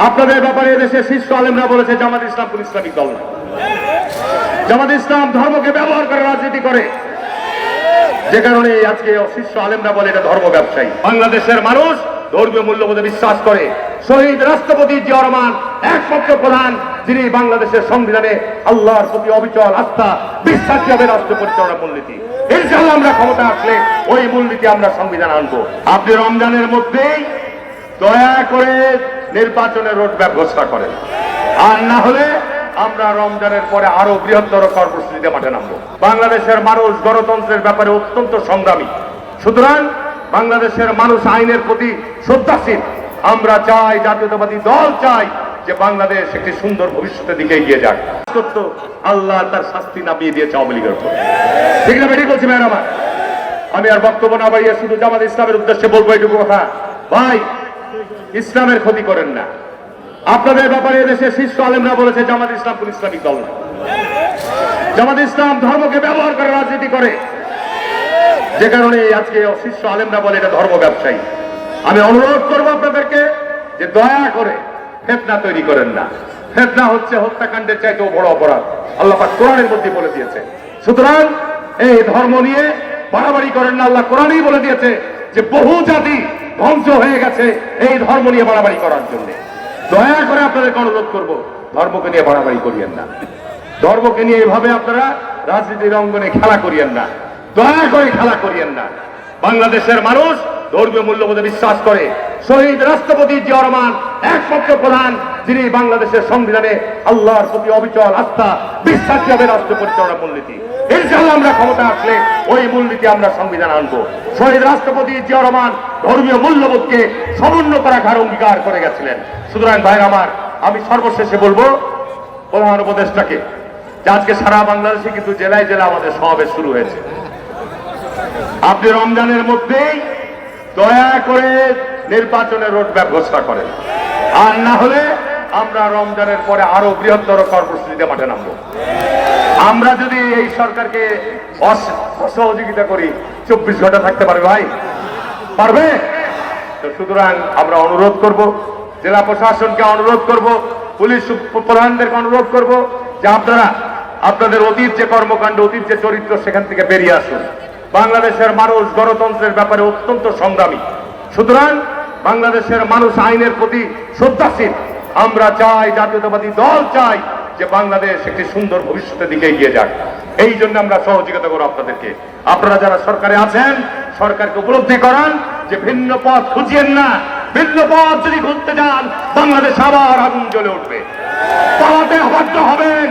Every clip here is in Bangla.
আপনাদের ব্যাপারে দেশের শীর্ষ আলেমরা বলেছে জামাত ইসলাম কোন ইসলামিক দল না। জামাত ইসলাম ধর্মকে ব্যবহার করে রাজনীতি করে, যে কারণে আজকে শীর্ষ আলেমরা বলে এটা ধর্ম ব্যবসায়ী। বাংলাদেশের মানুষ ধর্মীয় মূল্যবোধে বিশ্বাস করে। শহীদ রাষ্ট্রপতি জিয়া রহমান একমাত্র প্রধান যিনি বাংলাদেশের সংবিধানে আল্লাহর প্রতি অবিচল আস্থা বিশ্বাসী হবে রাষ্ট্র পরিচালনা মূলনীতি। ইনশাআল্লাহ আমরা ক্ষমতা আসলে ওই মূলনীতি আমরা সংবিধান আনবো। আপনি রমজানের মধ্যেই দয়া করে নির্বাচনের রোডম্যাপ ঘোষণা করেন, আর না হলে আমরা রমজানের পরে আরো বৃহত্তর কর্মসূচিতে মাঠে নামবো। বাংলাদেশের মানুষ গণতন্ত্রের ব্যাপারে অত্যন্ত সংগ্রামী, সুতরাং বাংলাদেশের মানুষ আইনের প্রতি শ্রদ্ধাশীল। আমরা চাই, জাতীয়তাবাদী দল চাই যে বাংলাদেশ একটি সুন্দর ভবিষ্যতের দিকে এগিয়ে যাক। সত্য আল্লাহ তার শাস্তি নামিয়ে দিয়েছে আওয়ামী লীগের উপর, ঠিক না? বেটি বলছি ভাই আমার, আমি আর বক্তব্য না বাড়িয়ে শুধু জামাত ইসলামের উদ্দেশ্যে বলবো এইটুকু কথা, ভাই ইসলামের ক্ষতি করেন না। আপনাদের ব্যাপারে দেশের শীর্ষ আলেমরা বলেছে জামাত ইসলাম কোন ইসলামিক দল না। জামাত ইসলাম ধর্মকে ব্যবহার করে রাজনীতি করে, যে কারণে আজকে শীর্ষ আলেমরা বলে এটা ধর্ম ব্যবসায়ী। আমি অনুরোধ করবো আপনাদেরকে যে দয়া করে ফিতনা তৈরি করেন না। ফিতনা হচ্ছে হত্যাকাণ্ডের চাইতেও বড় অপরাধ, আল্লাহ পাক কোরআনের মধ্যে বলে দিয়েছে। সুতরাং এই ধর্ম নিয়ে বাড়াবাড়ি করেন না। আল্লাহ কোরআনেই বলে দিয়েছে যে বহু জাতি ধ্বংস হয়ে গেছে এই ধর্ম নিয়ে বাড়াবাড়ি করার জন্য। দয়া করে আপনাদেরকে অনুরোধ করবো, ধর্মকে নিয়ে বাড়াবাড়ি করিয়েন না। ধর্মকে নিয়ে এভাবে আপনারা রাজনীতির অঙ্গনে খেলা করিয়েন না, দয়া করে খেলা করিয়েন না। বাংলাদেশের মানুষ ধর্মীয় মূল্যবোধে বিশ্বাস করে। শহীদ রাষ্ট্রপতি জিয়া রহমান একমাত্র প্রধান যিনি বাংলাদেশের সংবিধানে আল্লাহর প্রতি অবিচল আস্থা বিশ্বাসী হবে রাষ্ট্র পরিচালনা মূলনীতি। ইনশাআল্লাহ আমরা ক্ষমতা আসলে ওই মূলনীতি আমরা সংবিধান আনবো। শহীদ রাষ্ট্রপতি জিয়া রহমান ধর্মীয় মূল্যবোধকে সমুন্নত রাখার অঙ্গীকার করে গেছিলেন। সুতরাং ভাইরা আমার, আমি সর্বশেষে বলবো প্রধান উপদেষ্টাকে যে আজকে সারা বাংলাদেশে কিন্তু জেলায় জেলা আমাদের সমাবেশ শুরু হয়েছে। আপনি রমজানের মধ্যেই দয়া করে নির্বাচনের রোডম্যাপ ঘোষণা করেন, আর না হলে আমরা রমজানের পরে আরো বৃহত্তর কর্মসূচিতে মাঠে নামবো। আমরা যদি এই সরকারকে অসহযোগিতা করি 24 ঘন্টা থাকতে পারবে ভাই? পারবে? তো সুতরাং আমরা অনুরোধ করব, জেলা প্রশাসনকে অনুরোধ করব, পুলিশ প্রধানদেরকে অনুরোধ করব যে আপনারা আপনাদের অতীত যে কর্মকাণ্ড, অতীত যে চরিত্র, সেখান থেকে বেরিয়ে আসুন। বাংলাদেশের মানুষ গণতন্ত্রের ব্যাপারে অত্যন্ত সংগ্রামী, সুতরাং বাংলাদেশের মানুষ আইনের প্রতি শ্রদ্ধাশীল। আমরা চাই, জাতীয়তাবাদী দল চাই যে বাংলাদেশ একটি সুন্দর ভবিষ্যতের দিকে এগিয়ে যাক। এই জন্য আমরা সহযোগিতা করব আপনাদেরকে। আপনারা যারা সরকারে আছেন, সরকারকে উপলব্ধি করান যে ভিন্ন পথ খুঁজিয়েন না। ভিন্ন পথ যদি খুঁজতে যান, বাংলাদেশ আবার আগুন জ্বলে উঠবে। পালাতে বাধ্য হবেন,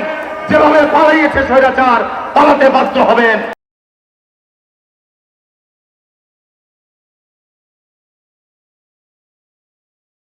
যেভাবে পালিয়েছে স্বৈরাচার, পালাতে বাধ্য হবেন।